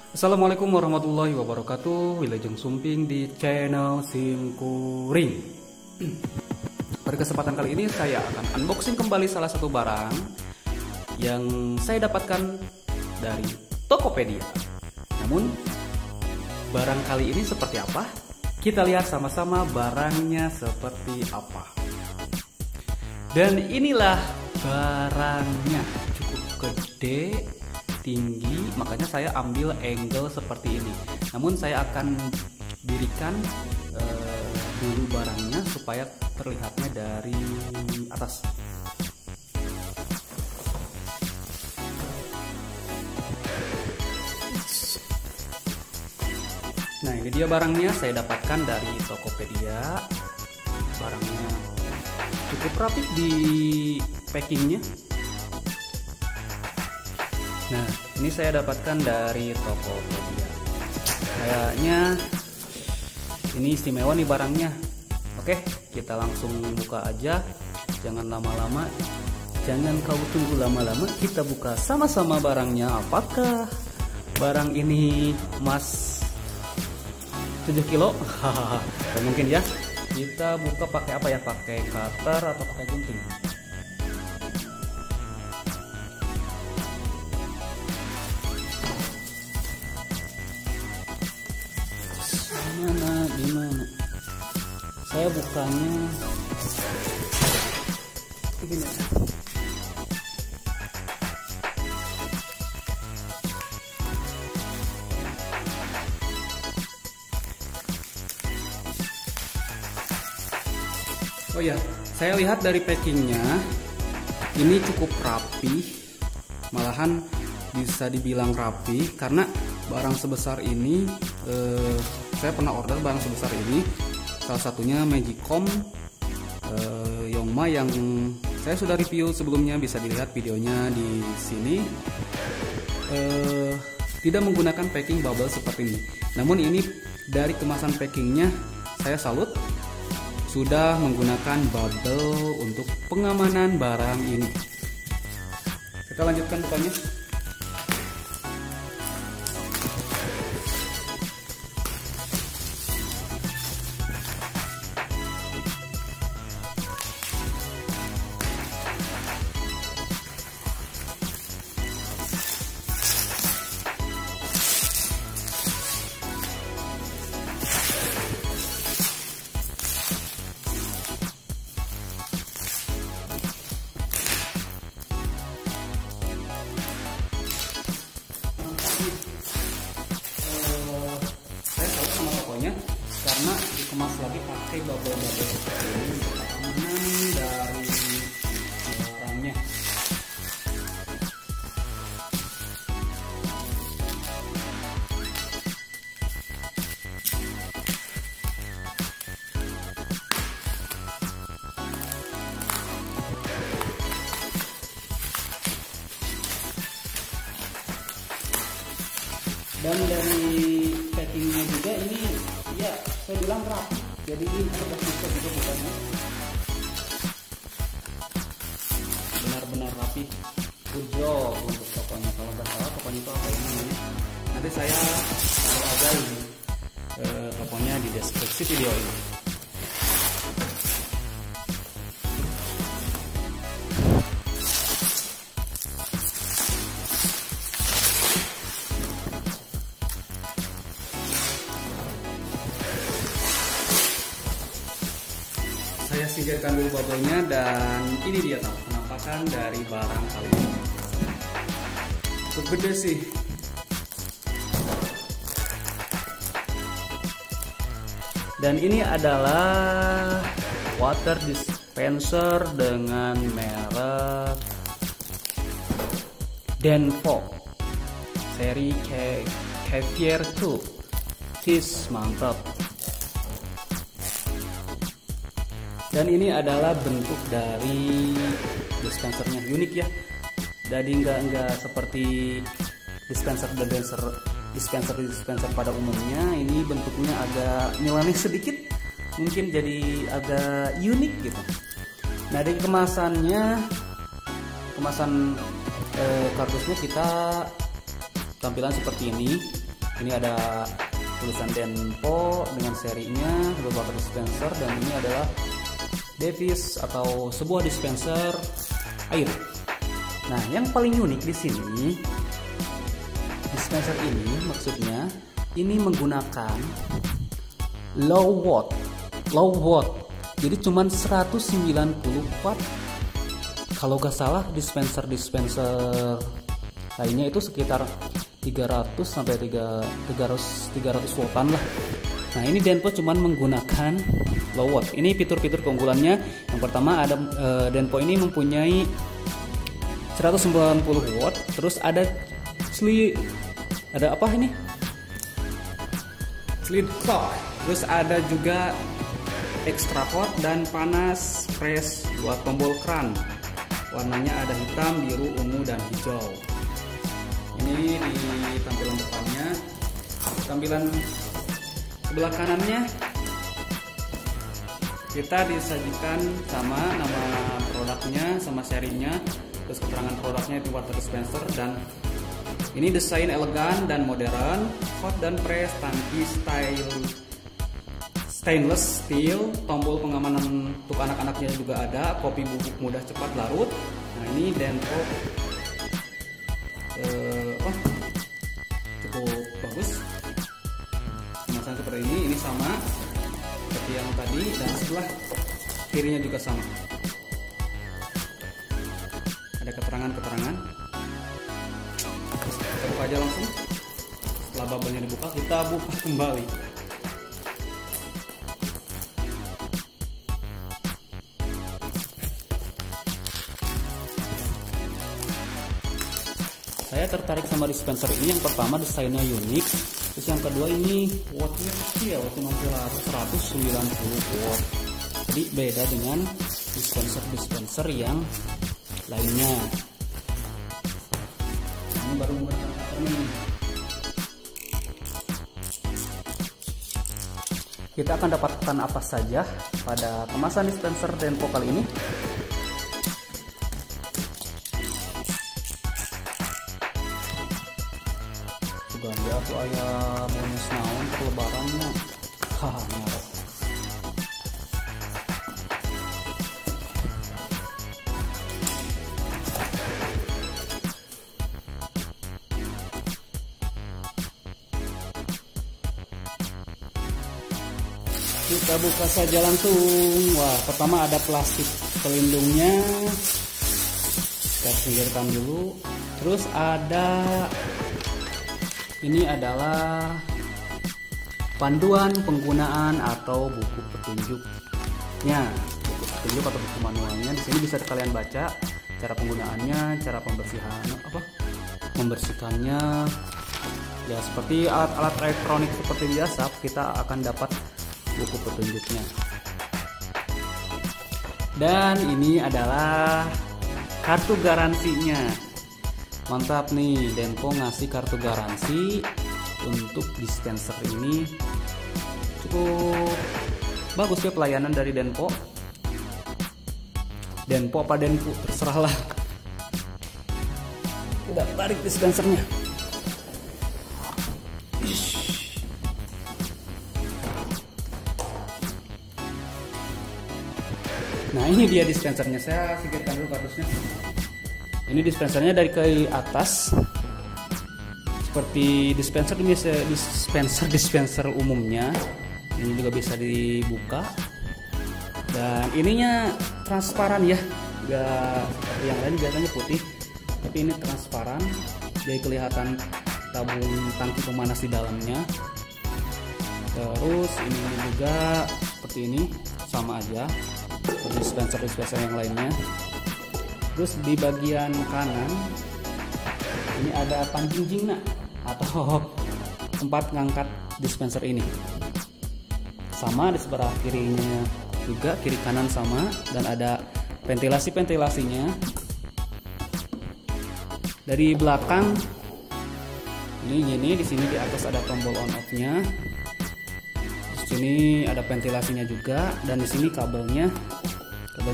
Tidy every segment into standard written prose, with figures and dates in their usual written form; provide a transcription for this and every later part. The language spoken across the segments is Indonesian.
Assalamualaikum warahmatullahi wabarakatuh. Wilujeng Sumping di channel Simkuring. Pada kesempatan kali ini saya akan unboxing kembali salah satu barang yang saya dapatkan dari Tokopedia. Namun barang kali ini seperti apa? Kita lihat sama-sama barangnya seperti apa. Dan inilah barangnya, cukup gede, tinggi, makanya saya ambil angle seperti ini. Namun saya akan dirikan dulu barangnya supaya terlihatnya dari atas. Nah, ini dia barangnya, saya dapatkan dari Tokopedia. Barangnya cukup rapi di packingnya. Nah, ini saya dapatkan dari Tokopedia. Kayaknya ini istimewa nih barangnya. Oke, kita langsung buka aja. Jangan lama-lama. Jangan kau tunggu lama-lama. Kita buka sama-sama barangnya. Apakah barang ini emas 7 kilo? Hahaha, mungkin ya. Kita buka pakai apa ya? Pakai cutter atau pakai gunting? Gimana? Saya bukanya begini. Oh ya, saya lihat dari packingnya ini cukup rapi, malahan bisa dibilang rapi karena barang sebesar ini. Saya pernah order barang sebesar ini, salah satunya Magicom Yongma yang saya sudah review sebelumnya, bisa dilihat videonya di sini. Tidak menggunakan packing bubble seperti ini. Namun ini dari kemasan packingnya saya salut, sudah menggunakan bubble untuk pengamanan barang ini. Kita lanjutkan bukanya. Karena dikemas lagi pakai bubble-bubble seperti ini untuk keamanan dari barangnya. Dan dari packingnya juga ini ya saya bilang rapi, jadi ini sudah bisa juga bukannya, benar-benar rapi. Good job untuk tokonya. Kalau nggak salah tokonya itu apa ya namanya, nanti saya taruh aja ini tokonya di deskripsi video ini. Saya singkirkan dulu bubble-nya dan ini dia penampakan dari barang kali ini. Cukup gede sih. Dan ini adalah water dispenser dengan merek Denfo seri Caviar 2. Tis, mantap. Dan ini adalah bentuk dari dispensernya, unik ya. Jadi nggak seperti dispenser pada umumnya. Ini bentuknya agak nyeleneh sedikit, mungkin jadi agak unik gitu. Nah, dari kemasan kardusnya kita tampilan seperti ini. Ini ada tulisan Denpo dengan serinya, water dispenser, dan ini adalah device atau sebuah dispenser air. Nah, yang paling unik di sini, dispenser ini maksudnya ini menggunakan low watt. Jadi cuman 190 watt. Kalau gak salah dispenser lainnya itu sekitar 300 sampai 300 wattan lah. Nah, ini Denpo cuman menggunakan low watt. Ini fitur-fitur keunggulannya. Yang pertama ada Denpo ini mempunyai 190 watt. Terus ada apa ini? Slide clock. Terus ada juga extra hot dan panas press buat tombol keran. Warnanya ada hitam, biru, ungu, dan hijau. Ini di tampilan depannya. Tampilan sebelah kanannya kita disajikan sama nama produknya, sama serinya, terus keterangan produknya itu water dispenser, dan ini desain elegan dan modern, hot dan press, tangki stainless steel, tombol pengamanan untuk anak-anaknya juga ada, kopi bubuk mudah cepat larut. Nah, ini Denpo cukup bagus, kemasan seperti ini sama seperti yang tadi, dan sebelah kirinya juga sama, ada keterangan. Kita buka aja langsung. Setelah bubble-nya dibuka, kita buka kembali. Saya tertarik sama dispenser ini. Yang pertama desainnya unik, terus yang kedua ini wattnya kecil, cuma 190 watt. Jadi beda dengan dispenser yang lainnya. Ini baru menggunakan ini. Kita akan dapatkan apa saja pada kemasan dispenser Denpo kali ini. Ganda tuh ayah bonus naon ke lebarannya. Haha, ngarep. Kita buka saja langsung. Wah, pertama ada plastik pelindungnya. Kita singkirkan dulu. Terus ini adalah panduan penggunaan atau buku petunjuknya, buku petunjuk atau buku manualnya. Di sini bisa kalian baca cara penggunaannya, cara membersihkannya. Ya, seperti alat-alat elektronik seperti biasa, kita akan dapat buku petunjuknya. Dan ini adalah kartu garansinya. Mantap nih, Denpo ngasih kartu garansi untuk dispenser ini. Cukup bagus ya pelayanan dari Denpo. Denpo apa Denpo, terserahlah. Udah tarik dispensernya. Nah, ini dia dispensernya. Saya singkirkan dulu kardusnya. Ini dispensernya dari ke atas, seperti dispenser umumnya. Ini juga bisa dibuka, dan ininya transparan ya, gak seperti yang lain biasanya putih, tapi ini transparan, jadi kelihatan tabung tangki pemanas di dalamnya. Terus ini juga seperti ini, sama aja seperti dispenser yang lainnya. Terus di bagian kanan ini ada panjingjingna atau tempat ngangkat dispenser ini. Sama di sebelah kirinya juga, kiri kanan sama, dan ada ventilasinya. Dari belakang ini di sini di atas ada tombol on off-nya. Di sini ada ventilasinya juga, dan di sini kabelnya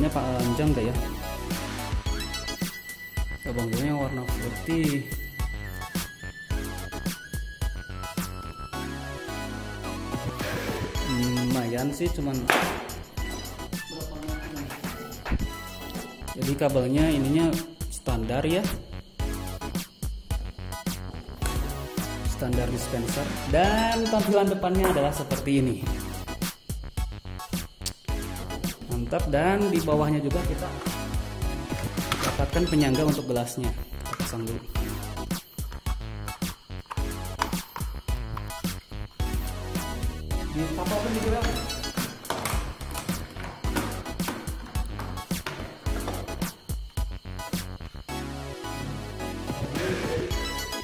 panjang gak ya? Kabelnya warna putih. lumayan sih, cuman jadi kabelnya ininya standar ya, standar dispenser, dan tampilan depannya adalah seperti ini, mantap. Dan di bawahnya juga kita dapatkan penyangga untuk gelasnya, kita pasang dulu. Ditapalkan juga.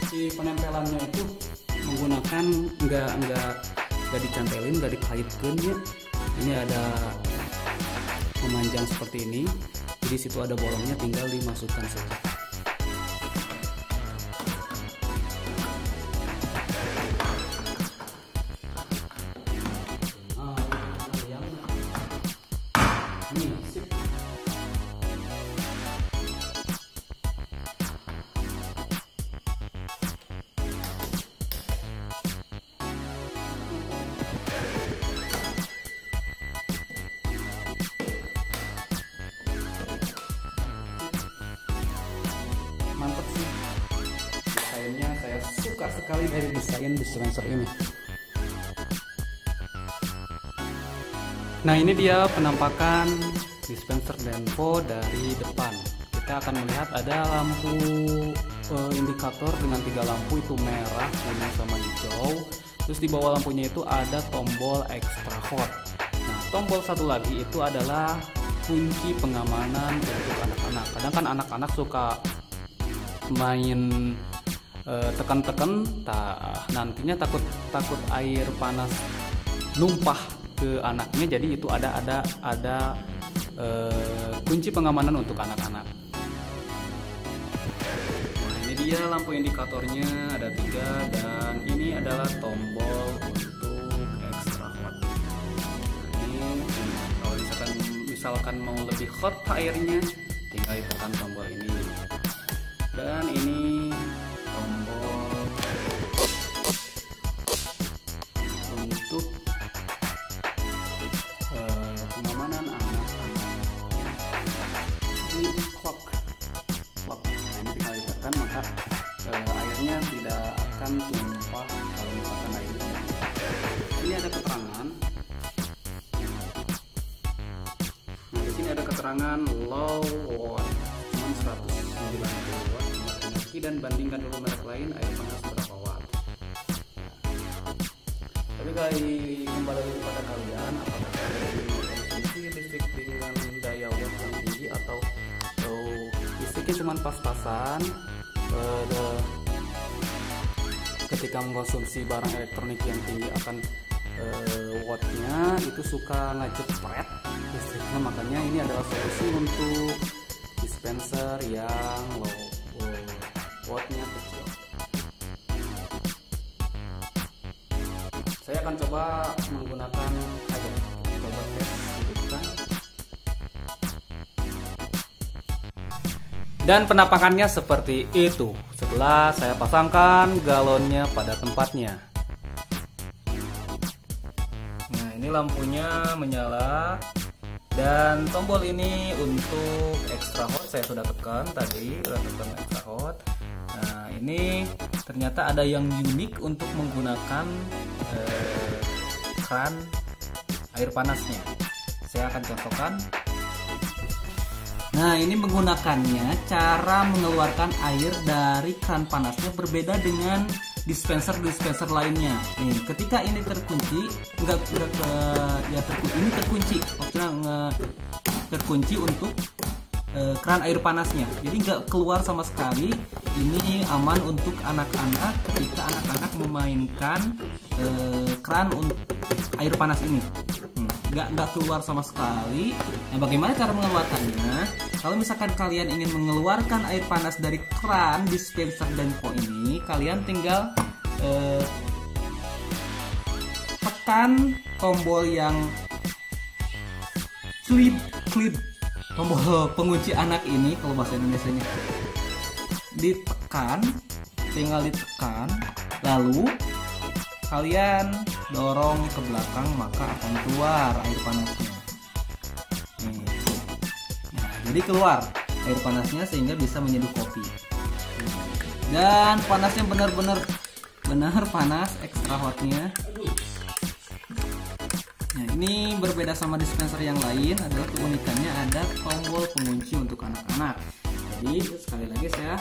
Si penempelannya itu menggunakan nggak dicantelin, nggak dikaitkan ya. Ini ada memanjang seperti ini, jadi situ ada bolongnya, tinggal dimasukkan saja. Mantap sih desainnya, saya suka sekali dari desain dispenser ini. Nah, ini dia penampakan dispenser Denpo dari depan. Kita akan melihat ada lampu indikator dengan 3 lampu, itu merah, kuning, sama hijau. Terus di bawah lampunya itu ada tombol extra hot. Nah, tombol satu lagi itu adalah kunci pengamanan untuk anak-anak. Kadang kan anak-anak suka main tekan-tekan, nantinya takut air panas numpah ke anaknya, jadi itu ada kunci pengamanan untuk anak-anak. Nah, ini dia lampu indikatornya, ada 3, dan ini adalah tombol untuk extra hot. Nah, ini kalau misalkan mau lebih hot airnya, tinggal ditekan tombol ini. Dan ini tombol untuk pengamanan anak-anak. Ini clock. Nah, ini tinggal ditekan, maka airnya tidak akan tumpah kalau misalkan airnya. Ini ada keterangan. Nah, di sini ada keterangan low watt, cuma 190 watt. Dan bandingkan dulu merek lain, air panas berapa watt. Tapi kembali lagi kepada kalian, apakah kalian mengkonsumsi listrik dengan daya watt yang tinggi atau listriknya cuma pas-pasan. Ketika mengkonsumsi barang elektronik yang tinggi akan wattnya itu suka ngejepret listriknya, makanya ini adalah solusi untuk dispenser yang low wattnya kecil. Saya akan coba menggunakan coba tes hidupkan. Dan penampakannya seperti itu setelah saya pasangkan galonnya pada tempatnya. Nah, ini lampunya menyala, dan tombol ini untuk extra hot saya sudah tekan tadi, sudah tekan extra hot. Nah, ini ternyata ada yang unik untuk menggunakan keran air panasnya. Saya akan contohkan. Nah, ini menggunakannya, cara mengeluarkan air dari keran panasnya berbeda dengan dispenser lainnya. Nih, ketika ini terkunci, ini terkunci, maksudnya terkunci untuk keran air panasnya, jadi nggak keluar sama sekali. Ini aman untuk anak-anak ketika anak-anak memainkan keran untuk air panas ini, nggak keluar sama sekali. Nah, bagaimana cara mengeluarkannya? Kalau misalkan kalian ingin mengeluarkan air panas dari keran dispenser Denpo ini, kalian tinggal tekan tombol yang flip, tombol pengunci anak ini, kalau bahasa Indonesianya ditekan, tinggal ditekan, lalu kalian dorong ke belakang maka akan keluar air panasnya. Nih. Nah, jadi keluar air panasnya sehingga bisa menyeduh kopi. Dan panasnya benar-benar panas, extra hotnya. Nah, ini berbeda sama dispenser yang lain adalah keunikannya ada tombol pengunci untuk anak-anak. Jadi sekali lagi saya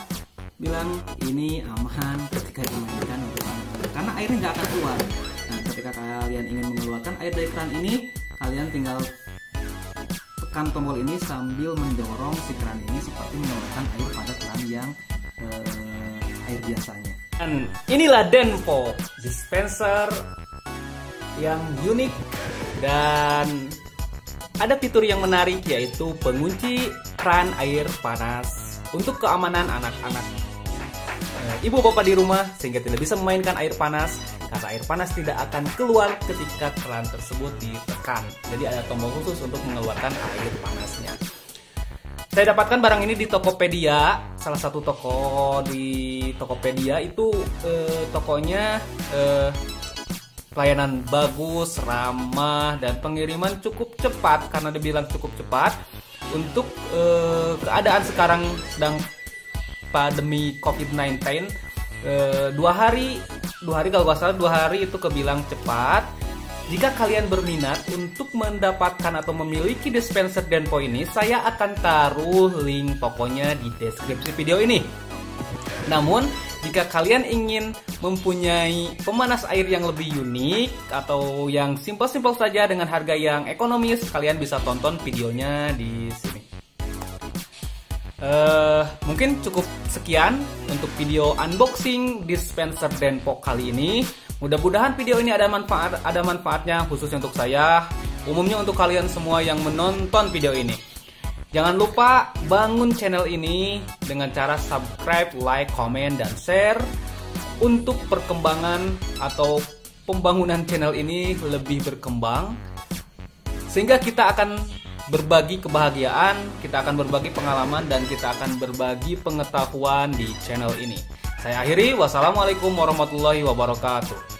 bilang ini aman ketika dimainkan untuk anak-anak karena airnya nggak akan keluar. Nah, ketika kalian ingin mengeluarkan air dari keran ini, kalian tinggal tekan tombol ini sambil mendorong si keran ini seperti mengeluarkan air pada keran yang air biasanya. Dan inilah Denpo dispenser yang unik dan ada fitur yang menarik yaitu pengunci keran air panas untuk keamanan anak-anak, ibu bapak di rumah sehingga tidak bisa memainkan air panas karena air panas tidak akan keluar ketika keran tersebut ditekan. Jadi ada tombol khusus untuk mengeluarkan air panasnya. Saya dapatkan barang ini di Tokopedia, salah satu toko di Tokopedia itu tokonya pelayanan bagus, ramah, dan pengiriman cukup cepat. Karena dibilang cukup cepat untuk keadaan sekarang sedang pandemi COVID-19, 2 hari kalau nggak salah 2 hari itu kebilang cepat. Jika kalian berminat untuk mendapatkan atau memiliki dispenser Denpo ini, saya akan taruh link tokonya di deskripsi video ini. Namun, jika kalian ingin mempunyai pemanas air yang lebih unik atau yang simpel-simpel saja dengan harga yang ekonomis, kalian bisa tonton videonya di sini. Mungkin cukup sekian untuk video unboxing dispenser Denpo kali ini. Mudah-mudahan video ini ada manfaatnya khususnya untuk saya, umumnya untuk kalian semua yang menonton video ini. Jangan lupa bangun channel ini dengan cara subscribe, like, komen, dan share untuk perkembangan atau pembangunan channel ini lebih berkembang. Sehingga kita akan berbagi kebahagiaan, kita akan berbagi pengalaman, dan kita akan berbagi pengetahuan di channel ini. Saya akhiri, wassalamualaikum warahmatullahi wabarakatuh.